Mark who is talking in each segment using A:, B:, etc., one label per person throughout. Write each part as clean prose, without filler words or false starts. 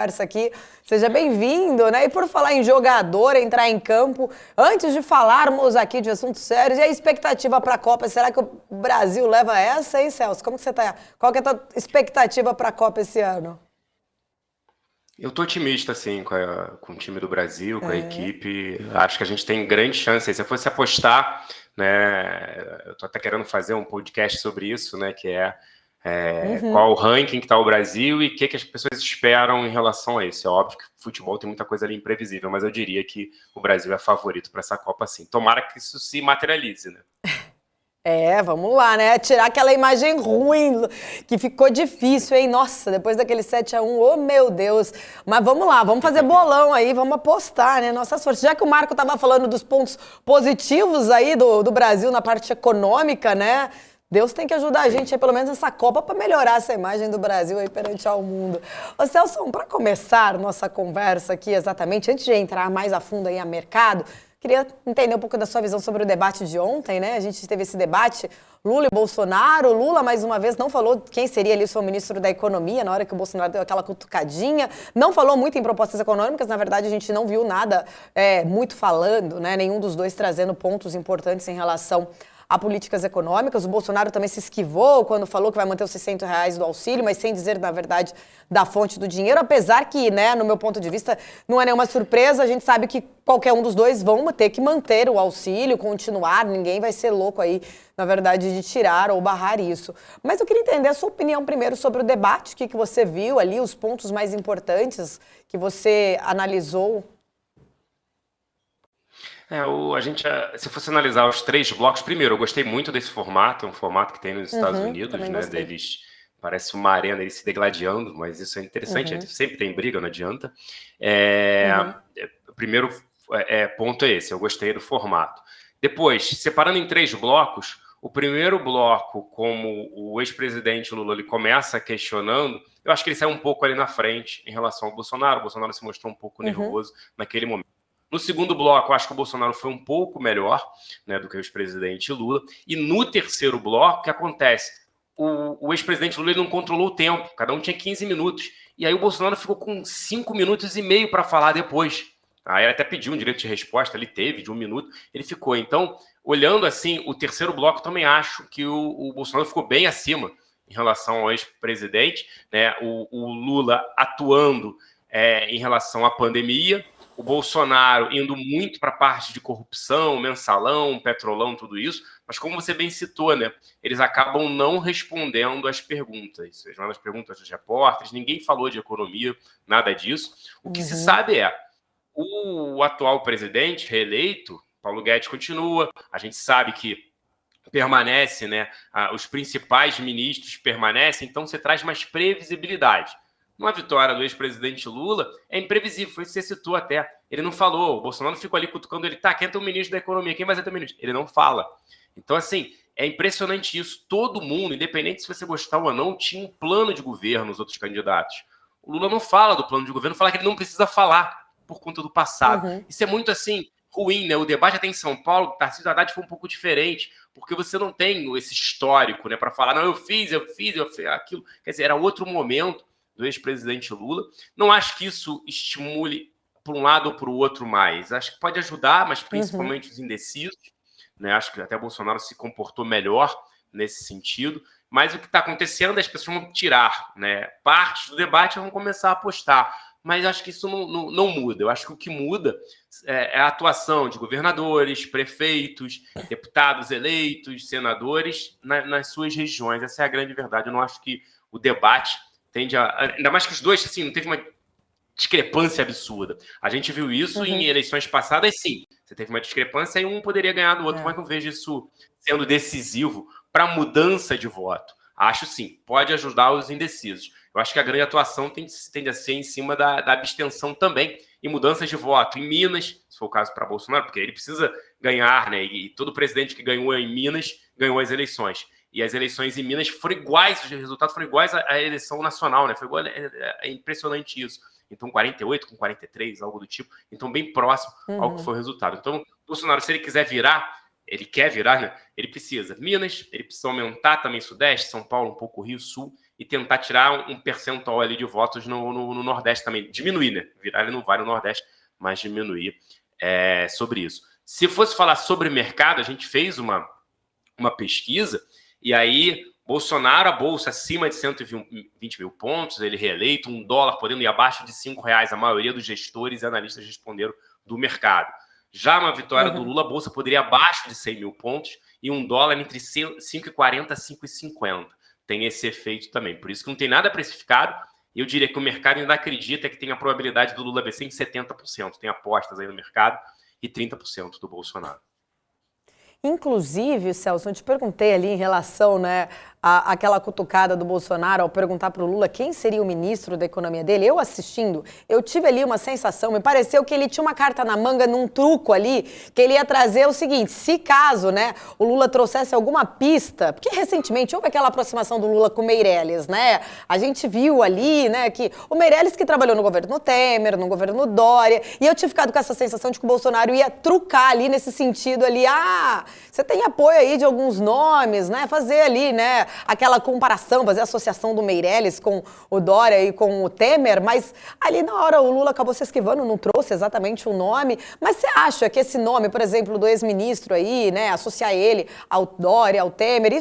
A: conversa aqui. Seja bem-vindo, né? E por falar em jogador, entrar em campo, antes de falarmos aqui de assuntos sérios, e a expectativa para a Copa? Será que o Brasil leva essa, hein, Celso? Como que você tá? Qual que é a tua expectativa para a Copa esse ano?
B: Eu tô otimista, assim, com o time do Brasil, com a equipe. Acho que a gente tem grande chance. Se eu fosse apostar, né? Eu tô até querendo fazer um podcast sobre isso, né? Que qual o ranking que tá o Brasil e o que as pessoas esperam em relação a isso. É óbvio que o futebol tem muita coisa ali imprevisível, mas eu diria que o Brasil é favorito para essa Copa, sim. Tomara que isso se materialize, né?
A: Vamos lá, né? Tirar aquela imagem ruim, que ficou difícil, hein? Nossa, depois daquele 7-1, oh meu Deus. Mas vamos lá, vamos fazer bolão aí, vamos apostar, né? Nossas forças. Já que o Marco estava falando dos pontos positivos aí do Brasil na parte econômica, né? Deus tem que ajudar a gente aí, pelo menos nessa Copa, para melhorar essa imagem do Brasil aí perante ao mundo. Ô Celso, para começar nossa conversa aqui exatamente, antes de entrar mais a fundo aí a mercado, queria entender um pouco da sua visão sobre o debate de ontem, né? A gente teve esse debate, Lula e Bolsonaro. Lula, mais uma vez, não falou quem seria ali o seu ministro da Economia, na hora que o Bolsonaro deu aquela cutucadinha. Não falou muito em propostas econômicas, na verdade, a gente não viu nada muito falando, né? Nenhum dos dois trazendo pontos importantes em relação a políticas econômicas. O Bolsonaro também se esquivou quando falou que vai manter os R$ 600 do auxílio, mas sem dizer, na verdade, da fonte do dinheiro, apesar que, né, no meu ponto de vista, não é nenhuma surpresa, a gente sabe que qualquer um dos dois vão ter que manter o auxílio, continuar, ninguém vai ser louco aí, na verdade, de tirar ou barrar isso. Mas eu queria entender a sua opinião primeiro sobre o debate, o que você viu ali, os pontos mais importantes que você analisou.
B: Se fosse analisar os três blocos, primeiro, eu gostei muito desse formato, é um formato que tem nos Estados Unidos,
A: Também
B: né?
A: gostei.
B: Deles parece uma arena, eles se degladiando, mas isso é interessante, sempre tem briga, não adianta. O primeiro ponto é esse, eu gostei do formato. Depois, separando em três blocos, o primeiro bloco, como o ex-presidente Lula ele começa questionando, eu acho que ele sai um pouco ali na frente em relação ao Bolsonaro. O Bolsonaro se mostrou um pouco nervoso naquele momento. No segundo bloco, eu acho que o Bolsonaro foi um pouco melhor, né, do que o ex-presidente Lula. E no terceiro bloco, o que acontece? O ex-presidente Lula ele não controlou o tempo, cada um tinha 15 minutos. E aí o Bolsonaro ficou com 5 minutos e meio para falar depois. Aí ele até pediu um direito de resposta, ele teve de 1 minuto, ele ficou. Então, olhando assim, o terceiro bloco, também acho que o Bolsonaro ficou bem acima em relação ao ex-presidente, né? O Lula atuando em relação à pandemia, o Bolsonaro indo muito para a parte de corrupção, mensalão, petrolão, tudo isso, mas como você bem citou, né, eles acabam não respondendo às perguntas. As perguntas dos repórteres, ninguém falou de economia, nada disso. O que se sabe o atual presidente reeleito, Paulo Guedes, continua. A gente sabe que permanece, né, os principais ministros permanecem, então você traz mais previsibilidade. Uma vitória do ex-presidente Lula é imprevisível, foi isso que você citou até. Ele não falou, o Bolsonaro ficou ali cutucando ele, quem é o ministro da Economia? Quem vai ser o ministro? Ele não fala. Então, assim, é impressionante isso. Todo mundo, independente se você gostar ou não, tinha um plano de governo, os outros candidatos. O Lula não fala do plano de governo, fala que ele não precisa falar por conta do passado. Isso é muito, assim, ruim, né? O debate até em São Paulo, Tarcísio Haddad foi um pouco diferente, porque você não tem esse histórico, né, para falar, não, eu fiz aquilo. Quer dizer, era outro momento do ex-presidente Lula. Não acho que isso estimule para um lado ou para o outro mais. Acho que pode ajudar, mas principalmente os indecisos. Né? Acho que até Bolsonaro se comportou melhor nesse sentido. Mas o que está acontecendo é as pessoas vão tirar, né, partes do debate e vão começar a apostar. Mas acho que isso não muda. Eu acho que o que muda é a atuação de governadores, prefeitos, deputados eleitos, senadores nas suas regiões. Essa é a grande verdade. Eu não acho que o debate tende a... Ainda mais que os dois, assim, não teve uma discrepância absurda. A gente viu isso em eleições passadas, sim. Você teve uma discrepância e um poderia ganhar do outro, mas não vejo isso sendo decisivo para a mudança de voto. Acho, sim, pode ajudar os indecisos. Eu acho que a grande atuação tende a ser em cima da abstenção também e mudanças de voto. Em Minas, se for o caso para Bolsonaro, porque ele precisa ganhar, né? E todo presidente que ganhou em Minas ganhou as eleições. E as eleições em Minas foram iguais, os resultados foram iguais à eleição nacional, né? Foi igual, é impressionante isso. Então, 48 com 43, algo do tipo. Então, bem próximo ao que foi o resultado. Então, Bolsonaro, se ele quiser virar, ele quer virar, né? Ele precisa Minas, ele precisa aumentar também Sudeste, São Paulo, um pouco Rio, Sul, e tentar tirar um percentual ali de votos no Nordeste também. Diminuir, né? Virar ele não vai no Nordeste, mas diminuir sobre isso. Se fosse falar sobre mercado, a gente fez uma pesquisa, e aí Bolsonaro, a bolsa acima de 120 mil pontos, ele reeleito, $1 podendo ir abaixo de R$ 5, a maioria dos gestores e analistas responderam do mercado. Já uma vitória do Lula, a bolsa poderia ir abaixo de 100 mil pontos e $1 entre 5,40 e 5,50. Tem esse efeito também. Por isso que não tem nada precificado. E eu diria que o mercado ainda acredita que tem a probabilidade do Lula vencer em 70%. Tem apostas aí no mercado e 30% do Bolsonaro.
A: Inclusive, Celso, eu te perguntei ali em relação, né, àquela cutucada do Bolsonaro ao perguntar para o Lula quem seria o ministro da economia dele. Eu assistindo, eu tive ali uma sensação, me pareceu que ele tinha uma carta na manga num truco ali, que ele ia trazer o seguinte: se caso, né, o Lula trouxesse alguma pista, porque recentemente houve aquela aproximação do Lula com o Meirelles, né? A gente viu ali, né, que o Meirelles que trabalhou no governo Temer, no governo Dória, e eu tinha ficado com essa sensação de que o Bolsonaro ia trucar ali nesse sentido ali, você tem apoio aí de alguns nomes, né? Fazer ali, né, aquela comparação, fazer a associação do Meirelles com o Dória e com o Temer, mas ali na hora o Lula acabou se esquivando, não trouxe exatamente o nome. Mas você acha que esse nome, por exemplo, do ex-ministro aí, né, associar ele ao Dória, ao Temer,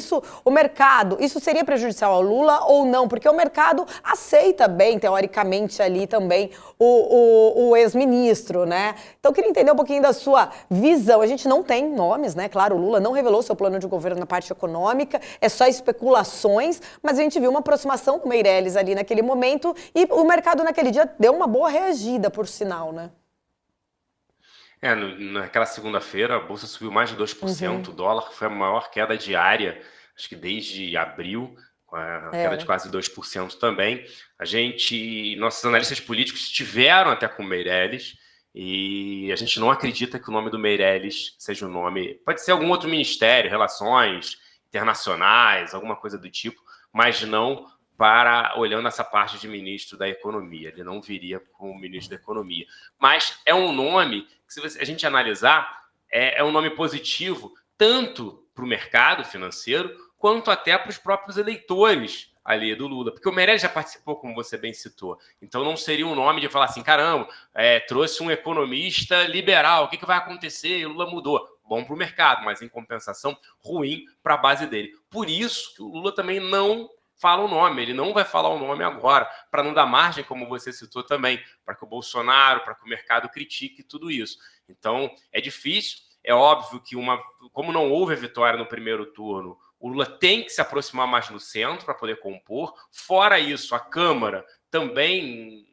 A: o mercado, isso seria prejudicial ao Lula ou não? Porque o mercado aceita bem, teoricamente, ali também o ex-ministro, né? Então eu queria entender um pouquinho da sua visão. A gente não tem nomes, né? Claro, o Lula não revelou seu plano de governo na parte econômica, é só especulações, mas a gente viu uma aproximação do Meirelles ali naquele momento e o mercado naquele dia deu uma boa reagida, por sinal, né?
B: Naquela segunda-feira a bolsa subiu mais de 2%, o dólar foi a maior queda diária, acho que desde abril, com a queda de quase 2% também. Nossos analistas políticos estiveram até com o Meirelles, e a gente não acredita que o nome do Meirelles seja o nome. Pode ser algum outro ministério, relações internacionais, alguma coisa do tipo, mas não olhando essa parte de ministro da economia. Ele não viria como ministro da economia. Mas é um nome que, se a gente analisar, é um nome positivo tanto para o mercado financeiro quanto até para os próprios eleitores ali do Lula, porque o Meirelles já participou, como você bem citou, então não seria um nome de falar assim, caramba, trouxe um economista liberal, o que vai acontecer? E o Lula mudou. Bom para o mercado, mas em compensação, ruim para a base dele. Por isso que o Lula também não fala o nome, ele não vai falar o nome agora, para não dar margem, como você citou também, para que o Bolsonaro, para que o mercado critique tudo isso. Então, é difícil, é óbvio que como não houve a vitória no primeiro turno, o Lula tem que se aproximar mais no centro para poder compor. Fora isso, a Câmara também,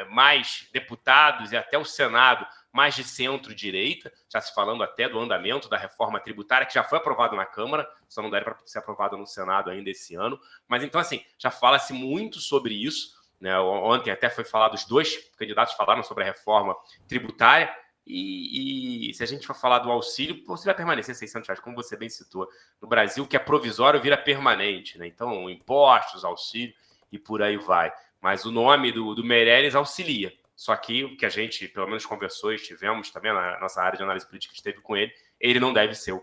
B: mais deputados e até o Senado, mais de centro-direita, já se falando até do andamento da reforma tributária, que já foi aprovado na Câmara, só não deve para ser aprovado no Senado ainda esse ano. Mas então, assim, já fala-se muito sobre isso, né? Ontem até foi falado, os dois candidatos falaram sobre a reforma tributária. E se a gente for falar do auxílio, você vai permanecer R$600, como você bem citou. No Brasil, o que é provisório vira permanente, né? Então, impostos, auxílio e por aí vai. Mas o nome do Meirelles auxilia. Só que o que a gente, pelo menos, conversou e estivemos também na nossa área de análise política, esteve com ele, ele não deve ser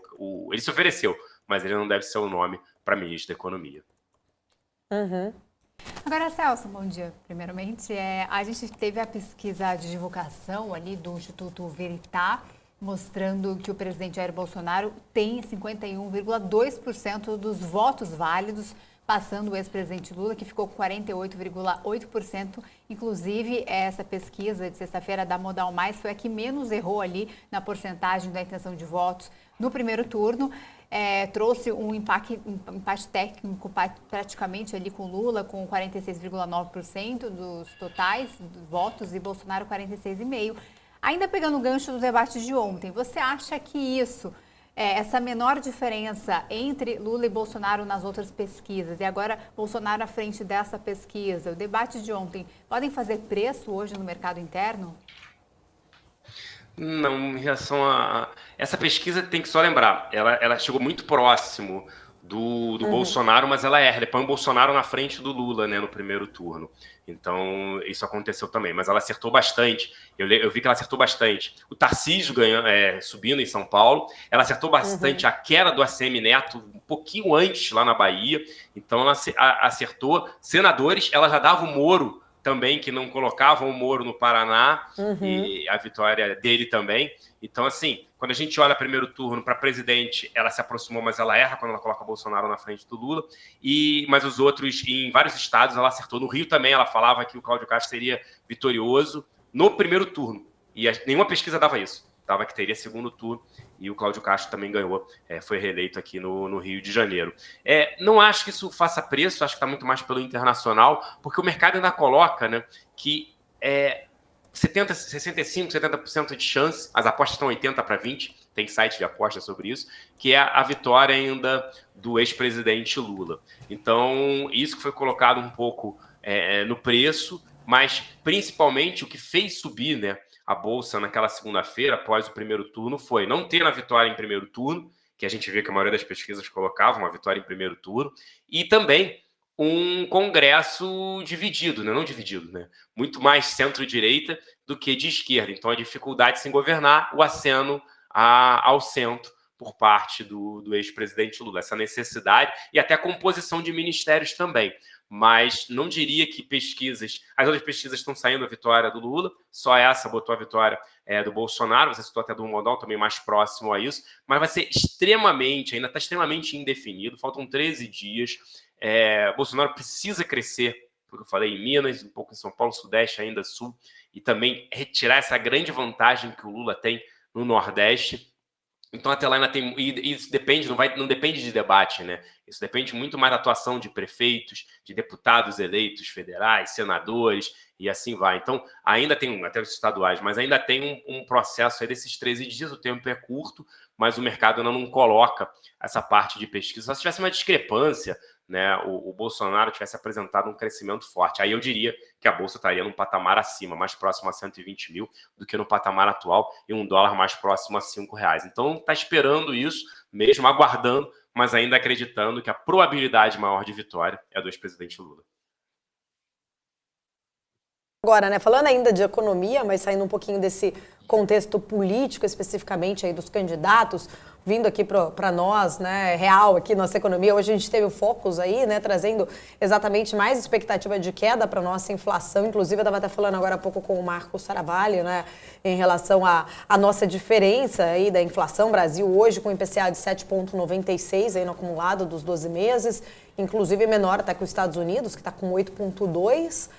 B: ele se ofereceu, mas ele não deve ser o nome para ministro da Economia.
C: Agora, Celso, bom dia. Primeiramente, a gente teve a pesquisa de divulgação ali do Instituto Veritá, mostrando que o presidente Jair Bolsonaro tem 51,2% dos votos válidos, passando o ex-presidente Lula, que ficou com 48,8%. Inclusive, essa pesquisa de sexta-feira da Modal Mais foi a que menos errou ali na porcentagem da intenção de votos no primeiro turno. Trouxe um empate técnico praticamente ali com Lula, com 46,9% dos totais votos e Bolsonaro 46,5%. Ainda pegando o gancho do debate de ontem, você acha que isso, essa menor diferença entre Lula e Bolsonaro nas outras pesquisas e agora Bolsonaro à frente dessa pesquisa, o debate de ontem, podem fazer preço hoje no mercado interno?
B: Não, em relação a... Essa pesquisa tem que só lembrar, ela chegou muito próximo do Bolsonaro, mas ela erra. Ele põe o Bolsonaro na frente do Lula, né, no primeiro turno. Então, isso aconteceu também. Mas ela acertou bastante. Eu vi que ela acertou bastante. O Tarcísio subindo em São Paulo. Ela acertou bastante a queda do ACM Neto um pouquinho antes, lá na Bahia. Então, ela acertou. Senadores, ela já dava o Moro também, que não colocavam o Moro no Paraná, e a vitória dele também. Então, assim, quando a gente olha primeiro turno para presidente, ela se aproximou, mas ela erra quando ela coloca Bolsonaro na frente do Lula. Mas os outros, em vários estados, ela acertou. No Rio também, ela falava que o Cláudio Castro seria vitorioso no primeiro turno. E nenhuma pesquisa dava isso. Dava que teria segundo turno. E o Cláudio Castro também ganhou, foi reeleito aqui no Rio de Janeiro. Não acho que isso faça preço, acho que está muito mais pelo internacional, porque o mercado ainda coloca, né, que 65%, 70% de chance, as apostas estão 80-20, tem site de aposta sobre isso, que é a vitória ainda do ex-presidente Lula. Então, isso que foi colocado um pouco no preço, mas principalmente o que fez subir, né, a Bolsa naquela segunda-feira, após o primeiro turno, foi não ter a vitória em primeiro turno, que a gente vê que a maioria das pesquisas colocavam uma vitória em primeiro turno, e também um Congresso dividido, né? Não dividido, né? Muito mais centro-direita do que de esquerda. Então, a dificuldade de se governar, o aceno ao centro por parte do ex-presidente Lula. Essa necessidade e até a composição de ministérios também. Mas não diria que as outras pesquisas estão saindo a vitória do Lula, só essa botou a vitória do Bolsonaro, você citou até do Modal, também mais próximo a isso, mas vai ser ainda está extremamente indefinido, faltam 13 dias, Bolsonaro precisa crescer, porque eu falei em Minas, um pouco em São Paulo, Sudeste, ainda Sul, e também retirar essa grande vantagem que o Lula tem no Nordeste. Então, até lá ainda tem. E isso depende, não depende de debate, né? Isso depende muito mais da atuação de prefeitos, de deputados eleitos federais, senadores, e assim vai. Então, ainda tem, até os estaduais, mas ainda tem um processo aí desses 13 dias, o tempo é curto, mas o mercado ainda não coloca essa parte de pesquisa. Só se tivesse uma discrepância, né, o Bolsonaro tivesse apresentado um crescimento forte, aí eu diria que a Bolsa estaria num patamar acima, mais próximo a 120 mil do que no patamar atual, e um dólar mais próximo a R$ 5. Então, está esperando isso, mesmo aguardando, mas ainda acreditando que a probabilidade maior de vitória é do ex-presidente Lula.
A: Agora, né, falando ainda de economia, mas saindo um pouquinho desse contexto político, especificamente aí dos candidatos, vindo aqui para nós, né, real aqui, nossa economia. Hoje a gente teve o Focus aí, né, trazendo exatamente mais expectativa de queda para nossa inflação. Inclusive, eu estava até falando agora há pouco com o Marco Saravalho, né, em relação à nossa diferença aí da inflação. Brasil hoje com IPCA de 7,96 aí no acumulado dos 12 meses, inclusive menor até que os Estados Unidos, que está com 8,2.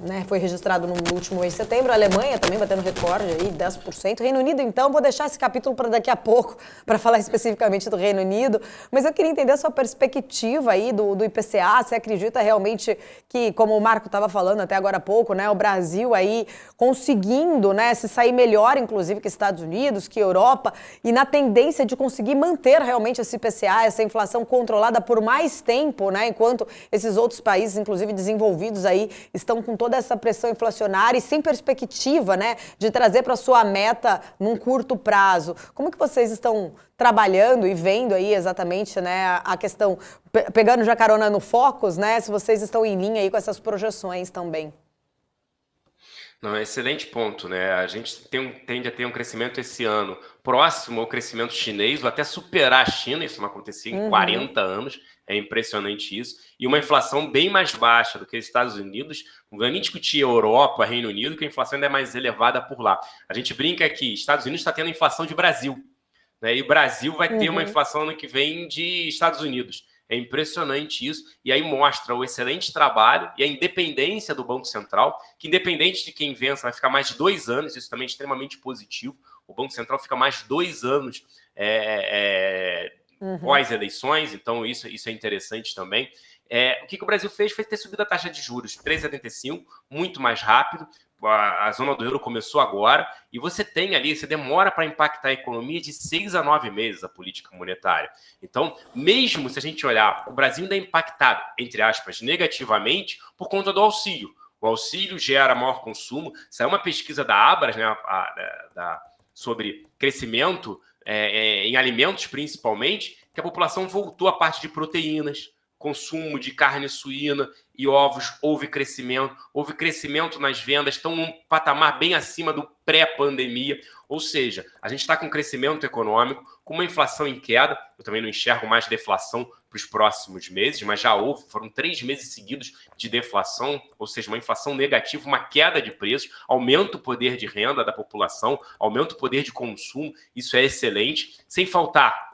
A: Né, foi registrado no último mês de setembro. A Alemanha também batendo recorde aí, 10%. Reino Unido, então, vou deixar esse capítulo para daqui a pouco, para falar especificamente do Reino Unido. Mas eu queria entender a sua perspectiva aí do IPCA. Você acredita realmente que, como o Marco estava falando até agora há pouco, né, o Brasil aí conseguindo, né, se sair melhor, inclusive, que Estados Unidos, que Europa, e na tendência de conseguir manter realmente esse IPCA, essa inflação controlada por mais tempo, né, enquanto esses outros países, inclusive desenvolvidos aí, estão com toda essa pressão inflacionária e sem perspectiva, né, de trazer para sua meta num curto prazo. Como que vocês estão trabalhando e vendo aí exatamente, né, a questão, pegando já carona no Focus, né, se vocês estão em linha aí com essas projeções também?
B: Não, é excelente ponto, né? A gente tende a ter um crescimento esse ano próximo ao crescimento chinês, ou até superar a China, isso não acontecia em 40 anos, é impressionante isso, e uma inflação bem mais baixa do que os Estados Unidos. Não vou nem discutir Europa, Reino Unido, que a inflação ainda é mais elevada por lá. A gente brinca que Estados Unidos está tendo inflação de Brasil, né? E o Brasil vai ter uma inflação ano que vem de Estados Unidos. É impressionante isso, e aí mostra o excelente trabalho e a independência do Banco Central, que independente de quem vença, vai ficar mais de 2 anos, isso também é extremamente positivo. O Banco Central fica mais de 2 anos pós-eleições, então isso é interessante também. O que o Brasil fez foi ter subido a taxa de juros 3,75, muito mais rápido. A zona do euro começou agora, e você tem ali, você demora para impactar a economia de 6 a 9 meses, a política monetária. Então, mesmo se a gente olhar, o Brasil ainda é impactado, entre aspas, negativamente, por conta do auxílio. O auxílio gera maior consumo. Saiu uma pesquisa da Abras, né, sobre crescimento em alimentos, principalmente, que a população voltou à parte de proteínas, consumo de carne suína e ovos, houve crescimento nas vendas, estão num patamar bem acima do pré-pandemia, ou seja, a gente está com crescimento econômico, com uma inflação em queda, eu também não enxergo mais deflação para os próximos meses, mas já foram 3 meses seguidos de deflação, ou seja, uma inflação negativa, uma queda de preços, aumenta o poder de renda da população, aumenta o poder de consumo, isso é excelente, sem faltar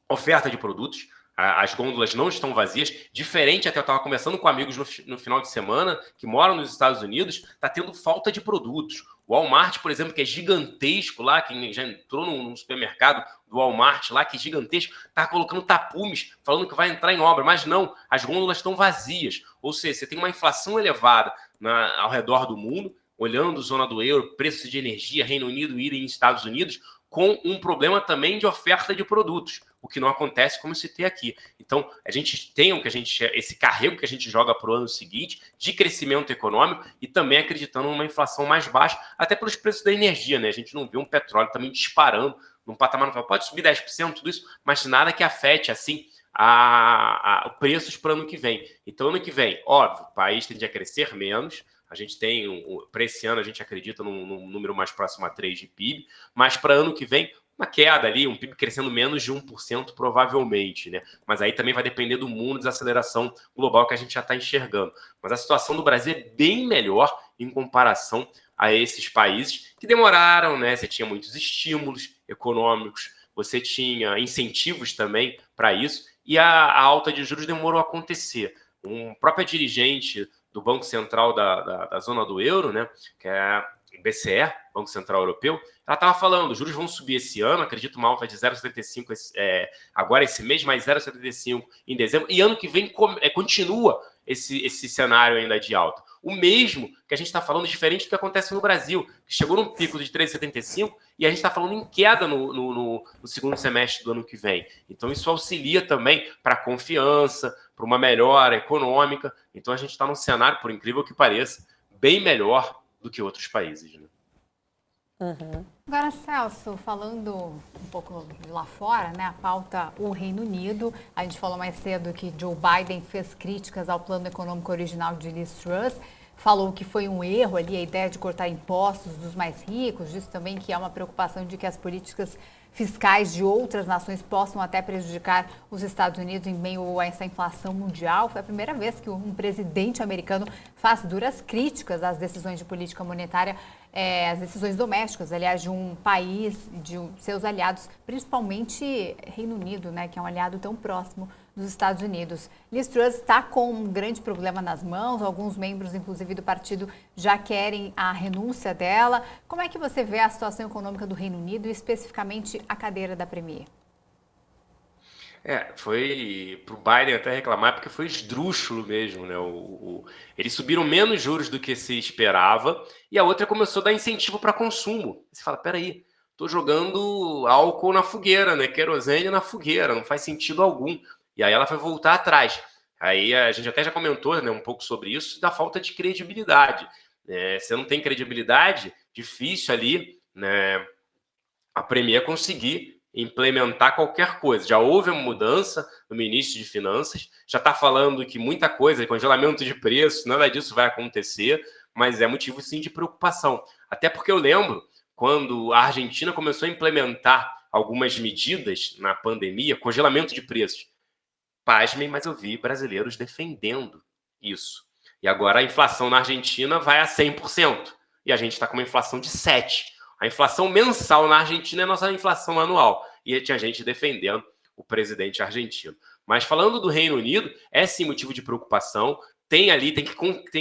B: oferta de produtos. As gôndolas não estão vazias, diferente, até eu estava conversando com amigos no final de semana que moram nos Estados Unidos, está tendo falta de produtos. O Walmart, por exemplo, que é gigantesco lá, quem já entrou num supermercado do Walmart lá, que é gigantesco, está colocando tapumes, falando que vai entrar em obra, mas não, as gôndolas estão vazias. Ou seja, você tem uma inflação elevada ao redor do mundo, olhando zona do euro, preços de energia, Reino Unido e Estados Unidos, com um problema também de oferta de produtos, o que não acontece como se tem aqui. Então, a gente tem esse carrego que a gente joga para o ano seguinte de crescimento econômico e também acreditando numa inflação mais baixa, até pelos preços da energia, né? A gente não vê um petróleo também disparando num patamar, pode subir 10%, tudo isso, mas nada que afete assim os preços para o ano que vem. Então, ano que vem, óbvio, o país tende a crescer menos. A gente tem, para esse ano, a gente acredita num número mais próximo a 3 de PIB, mas para ano que vem, uma queda ali, um PIB crescendo menos de 1% provavelmente, né? Mas aí também vai depender do mundo, desaceleração global que a gente já está enxergando. Mas a situação do Brasil é bem melhor em comparação a esses países que demoraram, né? Você tinha muitos estímulos econômicos, você tinha incentivos também para isso, e a alta de juros demorou a acontecer. Um próprio dirigente do Banco Central da zona do euro, né, que é o BCE, Banco Central Europeu, ela estava falando, os juros vão subir esse ano, acredito uma alta de 0,75 agora esse mês, mais 0,75 em dezembro, e ano que vem continua esse cenário ainda de alta. O mesmo que a gente está falando, diferente do que acontece no Brasil, que chegou num pico de 3,75 e a gente está falando em queda no segundo semestre do ano que vem. Então isso auxilia também para a confiança, para uma melhora econômica. Então a gente está num cenário, por incrível que pareça, bem melhor do que outros países, né?
C: Uhum. Agora, Celso, falando um pouco de lá fora, né, a pauta o Reino Unido, a gente falou mais cedo que Joe Biden fez críticas ao plano econômico original de Liz Truss, falou que foi um erro ali a ideia de cortar impostos dos mais ricos, disse também que há uma preocupação de que as políticas fiscais de outras nações possam até prejudicar os Estados Unidos em meio a essa inflação mundial. Foi a primeira vez que um presidente americano faz duras críticas às decisões de política monetária, às decisões domésticas, aliás, de um país, de seus aliados, principalmente Reino Unido, né, que é um aliado tão próximo dos Estados Unidos. Liz Truss está com um grande problema nas mãos, alguns membros, inclusive do partido, já querem a renúncia dela. Como é que você vê a situação econômica do Reino Unido e especificamente a cadeira da Premier?
B: Foi pro Biden até reclamar, porque foi esdrúxulo mesmo, né? Eles subiram menos juros do que se esperava, e a outra começou a dar incentivo para consumo. Você fala, peraí, tô jogando álcool na fogueira, né? Querosene na fogueira, não faz sentido algum. E aí ela foi voltar atrás. Aí a gente até já comentou, né, um pouco sobre isso, da falta de credibilidade. Você não tem credibilidade, difícil ali, né, a Premier conseguir implementar qualquer coisa. Já houve uma mudança no ministro de Finanças, já está falando que muita coisa, congelamento de preços, nada disso vai acontecer, mas é motivo sim de preocupação. Até porque eu lembro quando a Argentina começou a implementar algumas medidas na pandemia, congelamento de preços. Pasmem, mas eu vi brasileiros defendendo isso. E agora a inflação na Argentina vai a 100%. E a gente está com uma inflação de 7%. A inflação mensal na Argentina é a nossa inflação anual. E tinha gente defendendo o presidente argentino. Mas falando do Reino Unido, é sim motivo de preocupação. Tem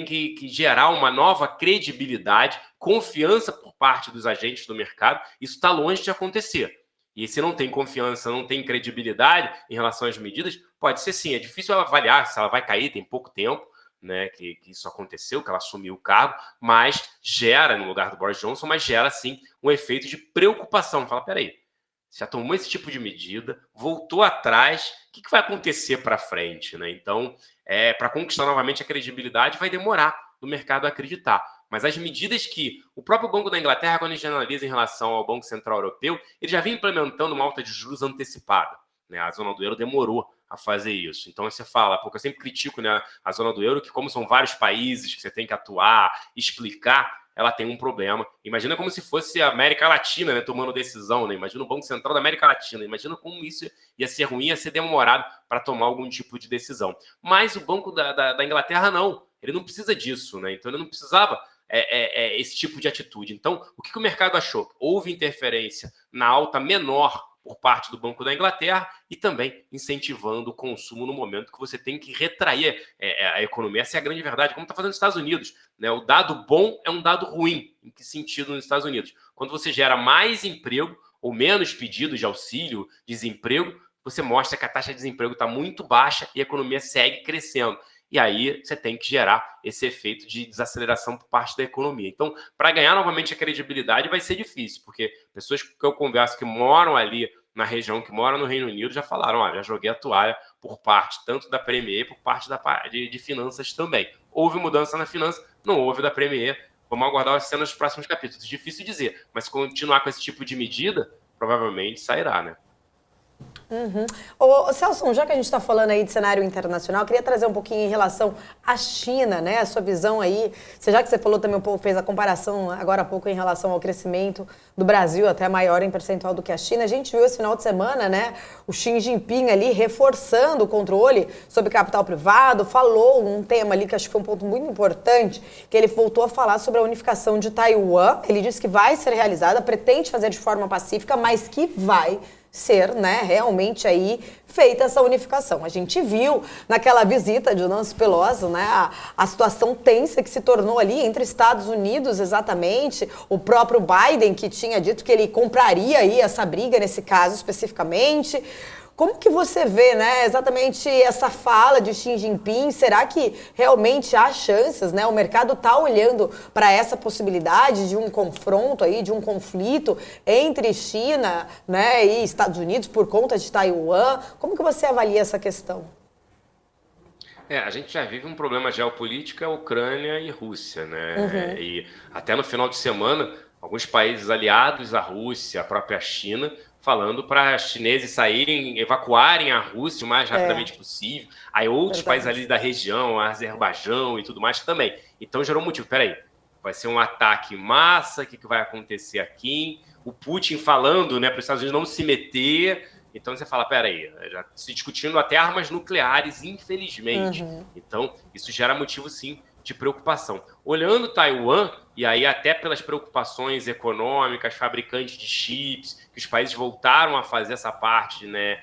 B: que gerar uma nova credibilidade, confiança por parte dos agentes do mercado. Isso está longe de acontecer. E se não tem confiança, não tem credibilidade em relação às medidas, pode ser sim. É difícil avaliar se ela vai cair, tem pouco tempo, né, que isso aconteceu, que ela assumiu o cargo, mas gera, no lugar do Boris Johnson, mas gera sim um efeito de preocupação. Fala, peraí, já tomou esse tipo de medida, voltou atrás, o que vai acontecer para frente, né? Então, para conquistar novamente a credibilidade, vai demorar no mercado a acreditar. Mas as medidas que o próprio Banco da Inglaterra, quando a gente analisa em relação ao Banco Central Europeu, ele já vinha implementando uma alta de juros antecipada, né? A zona do euro demorou a fazer isso. Então você fala, porque eu sempre critico, né, a zona do euro, que como são vários países que você tem que atuar, explicar, ela tem um problema. Imagina como se fosse a América Latina, né, tomando decisão, né? Imagina o Banco Central da América Latina. Imagina como isso ia ser ruim, ia ser demorado para tomar algum tipo de decisão. Mas o Banco da Inglaterra não. Ele não precisa disso, né? Então ele não precisava esse tipo de atitude. Então, o que o mercado achou? Houve interferência na alta menor por parte do Banco da Inglaterra e também incentivando o consumo no momento que você tem que retrair a economia. Essa é a grande verdade, como está fazendo nos Estados Unidos, né? O dado bom é um dado ruim. Em que sentido nos Estados Unidos? Quando você gera mais emprego ou menos pedidos de auxílio, desemprego, você mostra que a taxa de desemprego está muito baixa e a economia segue crescendo. E aí você tem que gerar esse efeito de desaceleração por parte da economia. Então, para ganhar novamente a credibilidade vai ser difícil, porque pessoas que eu converso que moram ali na região, que moram no Reino Unido, já falaram, já joguei a toalha por parte tanto da Premier, por parte de finanças também. Houve mudança na finança, não houve da Premier. Vamos aguardar as cenas dos próximos capítulos. Difícil dizer, mas se continuar com esse tipo de medida, provavelmente sairá, né?
A: Uhum. Ô, Celso, já que a gente está falando aí de cenário internacional, eu queria trazer um pouquinho em relação à China, né? A sua visão aí, já que você falou também um pouco, fez a comparação agora há pouco em relação ao crescimento do Brasil, até maior em percentual do que a China. A gente viu esse final de semana, né? O Xi Jinping ali reforçando o controle sobre capital privado, falou um tema ali que acho que foi um ponto muito importante, que ele voltou a falar sobre a unificação de Taiwan. Ele disse que vai ser realizada, pretende fazer de forma pacífica, mas que vai ser, né, realmente aí feita essa unificação. A gente viu naquela visita de Nancy Pelosi, né, a situação tensa que se tornou ali entre Estados Unidos, exatamente, o próprio Biden que tinha dito que ele compraria aí essa briga nesse caso especificamente. Como que você vê, né, exatamente essa fala de Xi Jinping? Será que realmente há chances, né? O mercado está olhando para essa possibilidade de um confronto aí, de um conflito entre China, né, e Estados Unidos por conta de Taiwan. Como que você avalia essa questão?
B: A gente já vive um problema geopolítico, Ucrânia e Rússia, né? E até no final de semana, alguns países aliados à Rússia, a própria China, falando para chineses saírem, evacuarem a Rússia o mais rapidamente possível. Aí outros países ali da região, Azerbaijão e tudo mais também. Então gerou motivo. Peraí, vai ser um ataque em massa, o que vai acontecer aqui? O Putin falando, né, para os Estados Unidos não se meter. Então você fala, peraí, já se discutindo até armas nucleares, infelizmente. Então isso gera motivo, sim, de preocupação. Olhando Taiwan, e aí até pelas preocupações econômicas, fabricantes de chips, que os países voltaram a fazer essa parte, né,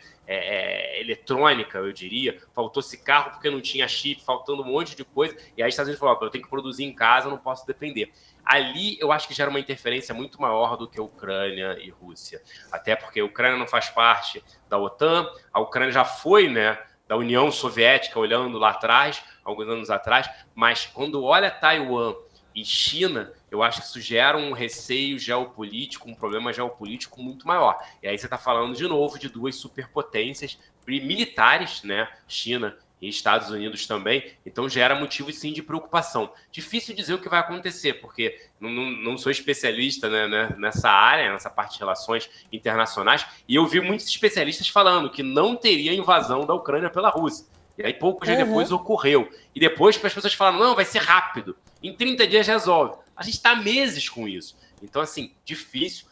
B: eletrônica, eu diria. Faltou-se carro porque não tinha chip, faltando um monte de coisa. E aí os Estados Unidos falaram, eu tenho que produzir em casa, não posso depender. Ali eu acho que gera uma interferência muito maior do que a Ucrânia e Rússia. Até porque a Ucrânia não faz parte da OTAN, a Ucrânia já foi, né, da União Soviética, olhando lá atrás, alguns anos atrás, mas quando olha Taiwan e China, eu acho que isso gera um receio geopolítico, um problema geopolítico muito maior. E aí você está falando de novo de duas superpotências militares, né, China e Estados Unidos também, então gera motivo sim de preocupação. Difícil dizer o que vai acontecer, porque não sou especialista, né, nessa área, nessa parte de relações internacionais, e eu vi muitos especialistas falando que não teria invasão da Ucrânia pela Rússia. E aí poucos dias depois ocorreu. E depois as pessoas falaram, não, vai ser rápido, em 30 dias resolve. A gente está há meses com isso. Então, assim, difícil,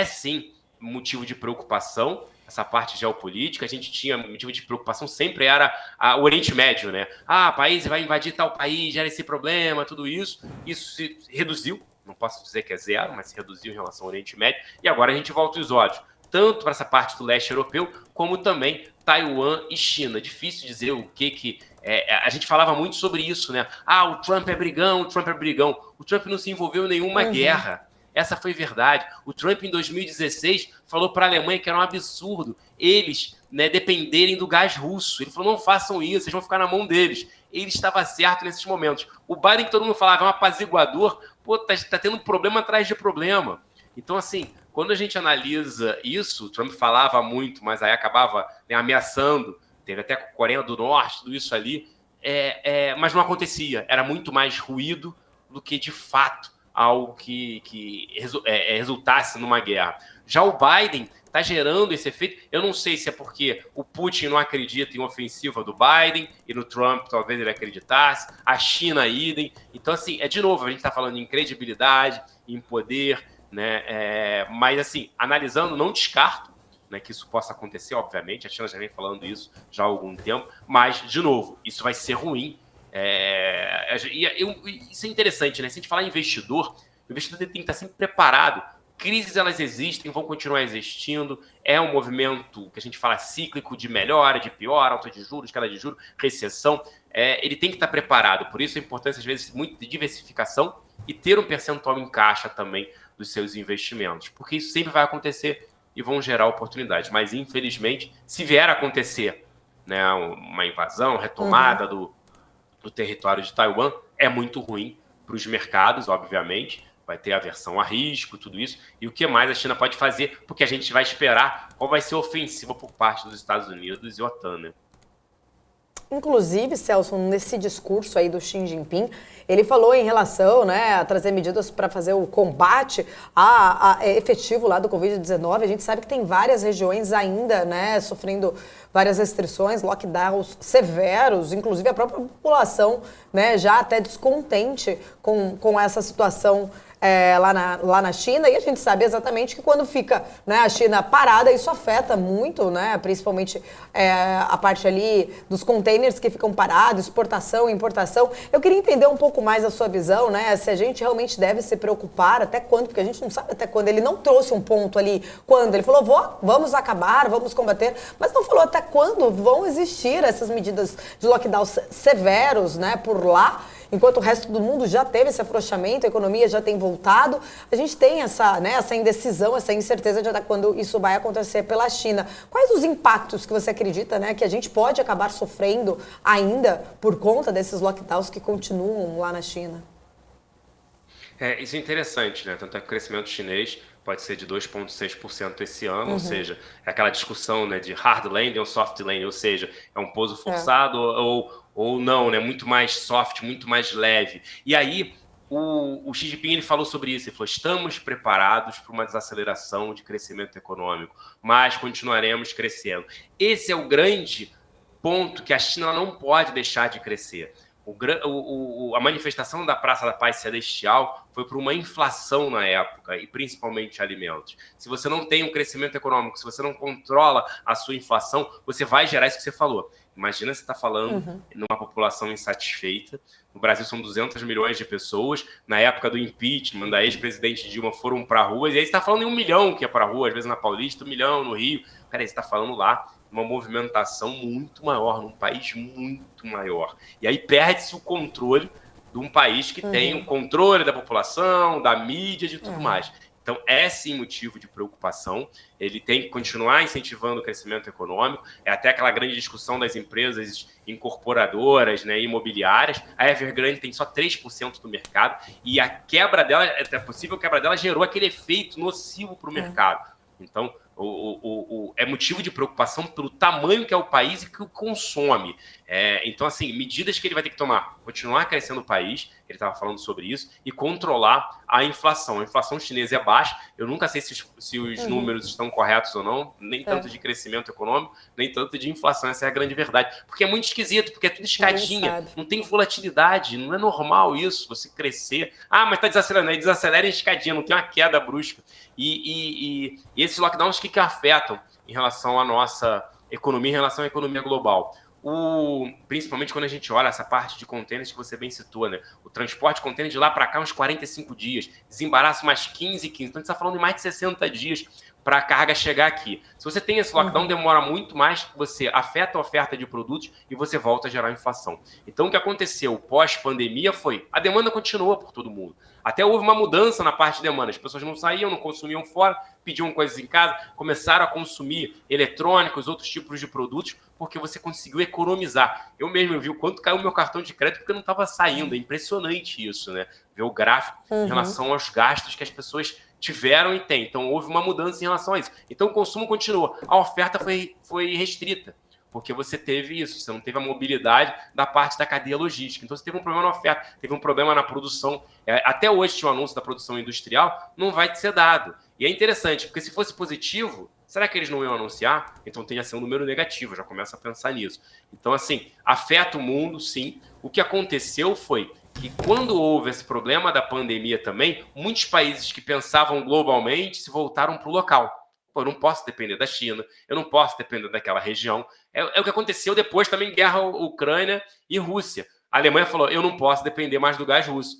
B: sim motivo de preocupação, essa parte geopolítica. A gente tinha motivo de preocupação, sempre era o Oriente Médio, né? País vai invadir tal país, gera esse problema, tudo isso. Isso se reduziu, não posso dizer que é zero, mas se reduziu em relação ao Oriente Médio. E agora a gente volta os olhos, tanto para essa parte do leste europeu, como também Taiwan e China. Difícil dizer o que a gente falava muito sobre isso, né? O Trump é brigão, o Trump é brigão. O Trump não se envolveu em nenhuma guerra. Essa foi verdade. O Trump, em 2016, falou para a Alemanha que era um absurdo eles, né, dependerem do gás russo. Ele falou, não façam isso, vocês vão ficar na mão deles. Ele estava certo nesses momentos. O Biden, que todo mundo falava, é um apaziguador, tá tendo problema atrás de problema. Então, assim, quando a gente analisa isso, o Trump falava muito, mas aí acabava, né, ameaçando, teve até com a Coreia do Norte, tudo isso ali, mas não acontecia. Era muito mais ruído do que, de fato, algo que resultasse numa guerra. Já o Biden está gerando esse efeito. Eu não sei se é porque o Putin não acredita em ofensiva do Biden e no Trump talvez ele acreditasse, a China idem. Então, assim, de novo, a gente está falando em credibilidade, em poder, né? Mas, assim, analisando, não descarto, né, que isso possa acontecer, obviamente. A China já vem falando isso já há algum tempo. Mas, de novo, isso vai ser ruim. Isso é interessante, né? Se a gente falar em investidor, o investidor tem que estar sempre preparado. Crises, elas existem, vão continuar existindo. É um movimento que a gente fala cíclico, de melhora, de pior, alta de juros, queda de juros, recessão. Ele tem que estar preparado. Por isso a importância, às vezes, muito de diversificação e ter um percentual em caixa também dos seus investimentos. Porque isso sempre vai acontecer e vão gerar oportunidades. Mas, infelizmente, se vier a acontecer, né, uma invasão, retomada do território de Taiwan, é muito ruim para os mercados, obviamente. Vai ter aversão a risco, tudo isso. E o que mais a China pode fazer? Porque a gente vai esperar qual vai ser a ofensiva por parte dos Estados Unidos e OTAN, né?
A: Inclusive, Celso, nesse discurso aí do Xi Jinping, ele falou em relação, né, a trazer medidas para fazer o combate efetivo lá do Covid-19. A gente sabe que tem várias regiões ainda, né, sofrendo várias restrições, lockdowns severos, inclusive a própria população, né, já até descontente com essa situação lá na China, e a gente sabe exatamente que quando fica, né, a China parada, isso afeta muito, né, principalmente a parte ali dos containers que ficam parados, exportação e importação. Eu queria entender um pouco mais a sua visão, né, se a gente realmente deve se preocupar, até quando, porque a gente não sabe até quando. Ele não trouxe um ponto ali, quando ele falou, vamos acabar, vamos combater, mas não falou até quando vão existir essas medidas de lockdown severos, né, por lá. Enquanto o resto do mundo já teve esse afrouxamento, a economia já tem voltado, a gente tem essa indecisão, essa incerteza de até quando isso vai acontecer pela China. Quais os impactos que você acredita, né, que a gente pode acabar sofrendo ainda por conta desses lockdowns que continuam lá na China?
B: Isso é interessante, né? Tanto é que o crescimento chinês pode ser de 2,6% esse ano, ou seja, é aquela discussão, né, de hard landing ou soft landing, ou seja, é um pouso forçado ou não, né? Muito mais soft, muito mais leve. E aí, o Xi Jinping ele falou sobre isso, ele falou, estamos preparados para uma desaceleração de crescimento econômico, mas continuaremos crescendo. Esse é o grande ponto que a China não pode deixar de crescer. A manifestação da Praça da Paz Celestial foi por uma inflação na época, e principalmente alimentos. Se você não tem um crescimento econômico, se você não controla a sua inflação, você vai gerar isso que você falou. Imagina você está falando numa população insatisfeita. No Brasil são 200 milhões de pessoas. Na época do impeachment da ex-presidente Dilma foram para ruas. E aí você está falando em 1 milhão que é para rua, às vezes na Paulista, 1 milhão no Rio. Cara, aí você está falando lá uma movimentação muito maior, num país muito maior. E aí perde-se o controle de um país que tem o controle da população, da mídia, de tudo mais. Então, é sim motivo de preocupação. Ele tem que continuar incentivando o crescimento econômico. É até aquela grande discussão das empresas incorporadoras, né, imobiliárias. A Evergrande tem só 3% do mercado. E a quebra dela, a possível quebra dela, gerou aquele efeito nocivo para o mercado. Então, é motivo de preocupação pelo tamanho que é o país e que o consome. Então, assim, medidas que ele vai ter que tomar. Continuar crescendo o país, ele estava falando sobre isso, e controlar a inflação. A inflação chinesa é baixa. Eu nunca sei se os números estão corretos ou não, nem tanto de crescimento econômico, nem tanto de inflação. Essa é a grande verdade. Porque é muito esquisito, porque é tudo escadinha, não tem volatilidade, não é normal isso, você crescer. Mas está desacelerando, aí desacelera em escadinha, não tem uma queda brusca. E esses lockdowns que afetam em relação à nossa economia, em relação à economia global. Principalmente quando a gente olha essa parte de contêineres que você bem citou, né? O transporte de contêineres de lá para cá, uns 45 dias. Desembaraço mais 15. Então, a gente está falando de mais de 60 dias para a carga chegar aqui. Se você tem esse lockdown, demora muito mais, você afeta a oferta de produtos e você volta a gerar inflação. Então, o que aconteceu pós-pandemia foi a demanda continuou por todo mundo. Até houve uma mudança na parte de demanda. As pessoas não saíam, não consumiam fora, pediam coisas em casa, começaram a consumir eletrônicos, outros tipos de produtos, porque você conseguiu economizar. Eu mesmo vi o quanto caiu o meu cartão de crédito porque eu não estava saindo. É impressionante isso, né? Ver o gráfico em relação aos gastos que as pessoas tiveram e têm. Então, houve uma mudança em relação a isso. Então, o consumo continua. A oferta foi restrita, porque você teve isso, você não teve a mobilidade da parte da cadeia logística. Então você teve um problema na oferta, teve um problema na produção. Até hoje tinha um anúncio da produção industrial, não vai ser dado. E é interessante, porque se fosse positivo, será que eles não iam anunciar? Então tem a ser um número negativo, já começa a pensar nisso. Então, assim, afeta o mundo, sim. O que aconteceu foi que quando houve esse problema da pandemia também, muitos países que pensavam globalmente se voltaram para o local. Pô, eu não posso depender da China, eu não posso depender daquela região. É o que aconteceu depois também, guerra Ucrânia e Rússia. A Alemanha falou, eu não posso depender mais do gás russo.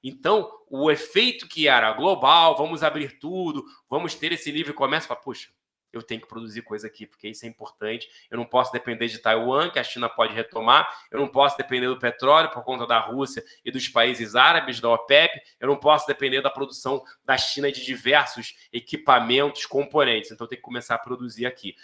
B: Então, o efeito que era global, vamos abrir tudo, vamos ter esse livre comércio, fala, puxa, eu tenho que produzir coisa aqui, porque isso é importante. Eu não posso depender de Taiwan, que a China pode retomar. Eu não posso depender do petróleo por conta da Rússia e dos países árabes, da OPEP. Eu não posso depender da produção da China de diversos equipamentos, componentes. Então, eu tenho que começar a produzir aqui.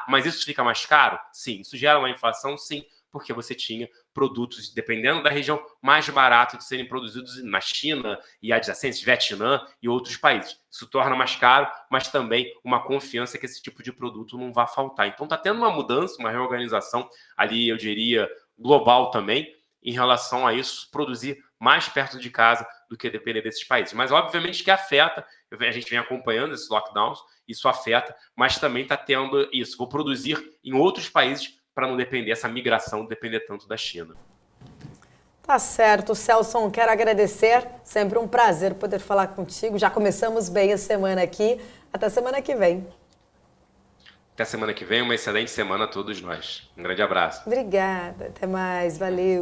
B: Mas isso fica mais caro? Sim. Isso gera uma inflação? Sim. Porque você tinha produtos, dependendo da região, mais baratos de serem produzidos na China e adjacentes, Vietnã e outros países. Isso torna mais caro, mas também uma confiança que esse tipo de produto não vai faltar. Então está tendo uma mudança, uma reorganização ali, eu diria, global também, em relação a isso, produzir mais perto de casa do que depender desses países. Mas, obviamente, que afeta, a gente vem acompanhando esses lockdowns, isso afeta, mas também está tendo isso. Vou produzir em outros países para não depender, essa migração depender tanto da China.
A: Tá certo, Celson, quero agradecer, sempre um prazer poder falar contigo, já começamos bem a semana aqui, até semana que vem.
B: Até semana que vem, uma excelente semana a todos nós. Um grande abraço.
A: Obrigada, até mais, valeu.